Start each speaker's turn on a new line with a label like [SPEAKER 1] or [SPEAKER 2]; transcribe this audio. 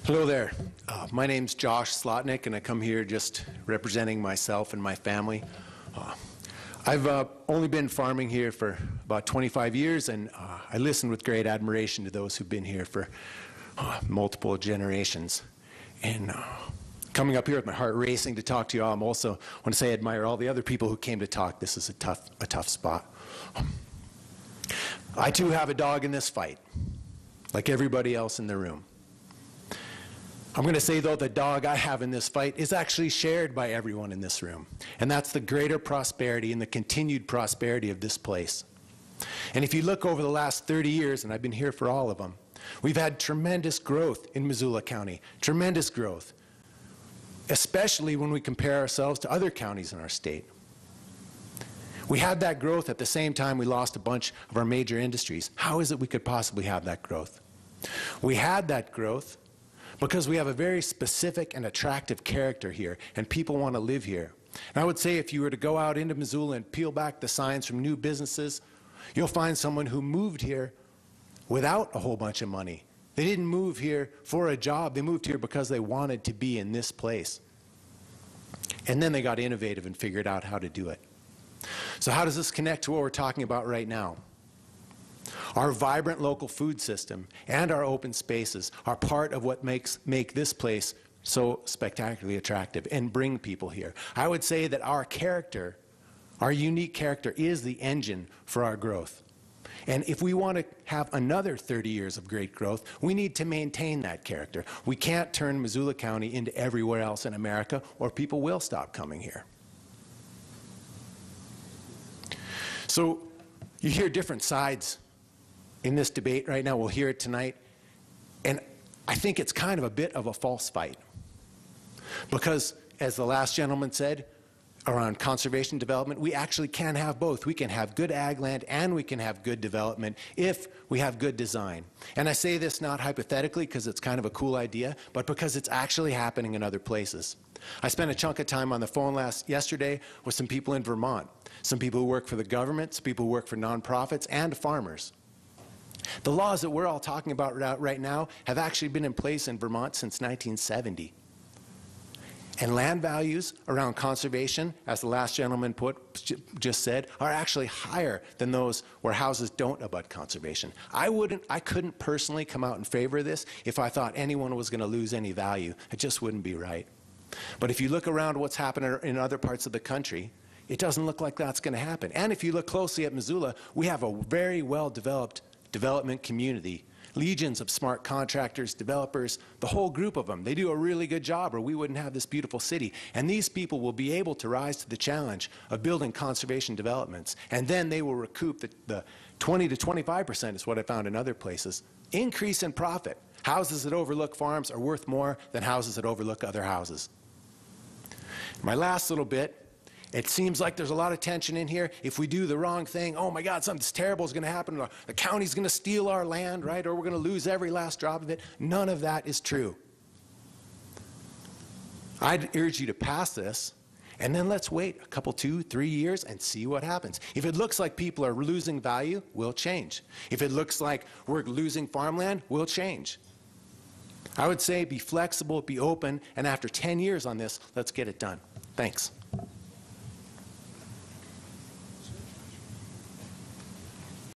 [SPEAKER 1] Hello there. My name's Josh Slotnick, and I come here just representing myself and my family. I've only been farming here for about 25 years, and I listen with great admiration to those who've been here for multiple generations. And coming up here with my heart racing to talk to you all, I'm also want to say I admire all the other people who came to talk. This is a tough spot. I too have a dog in this fight, like everybody else in the room. I'm going to say, though, the dog I have in this fight is actually shared by everyone in this room, and that's the greater prosperity and the continued prosperity of this place. And if you look over the last 30 years, and I've been here for all of them, we've had tremendous growth in Missoula County, tremendous growth, especially when we compare ourselves to other counties in our state. We had that growth at the same time we lost a bunch of our major industries. How is it we could possibly have that growth? We had that growth because we have a very specific and attractive character here, and people want to live here. And I would say if you were to go out into Missoula and peel back the signs from new businesses, you'll find someone who moved here without a whole bunch of money. They didn't move here for a job. They moved here because they wanted to be in this place. And then they got innovative and figured out how to do it. So how does this connect to what we're talking about right now? Our vibrant local food system and our open spaces are part of what make this place so spectacularly attractive and bring people here. I would say that our character, our unique character, is the engine for our growth. And if we want to have another 30 years of great growth, we need to maintain that character. We can't turn Missoula County into everywhere else in America, or people will stop coming here. So you hear different sides in this debate right now. We'll hear it tonight. And I think it's kind of a bit of a false fight. Because, as the last gentleman said, around conservation development, we actually can have both. We can have good ag land and we can have good development if we have good design. And I say this not hypothetically because it's kind of a cool idea, but because it's actually happening in other places. I spent a chunk of time on the phone yesterday with some people in Vermont, some people who work for the government, some people who work for nonprofits, and farmers. The laws that we're all talking about right now have actually been in place in Vermont since 1970. And land values around conservation, as the last gentleman just said, are actually higher than those where houses don't abut conservation. I couldn't personally come out in favor of this if I thought anyone was going to lose any value. It just wouldn't be right. But if you look around what's happening in other parts of the country, it doesn't look like that's going to happen. And if you look closely at Missoula, we have a very well-developed development community. Legions of smart contractors, developers, the whole group of them. They do a really good job, or we wouldn't have this beautiful city. And these people will be able to rise to the challenge of building conservation developments. And then they will recoup the 20 to 25% is what I found in other places. Increase in profit. Houses that overlook farms are worth more than houses that overlook other houses. My last little bit, it seems like there's a lot of tension in here. If we do the wrong thing, oh my God, something terrible is going to happen. The county's going to steal our land, right? Or we're going to lose every last drop of it. None of that is true. I'd urge you to pass this, and then let's wait a couple, 2, 3 years and see what happens. If it looks like people are losing value, we'll change. If it looks like we're losing farmland, we'll change. I would say be flexible, be open, and after 10 years on this, let's get it done. Thanks.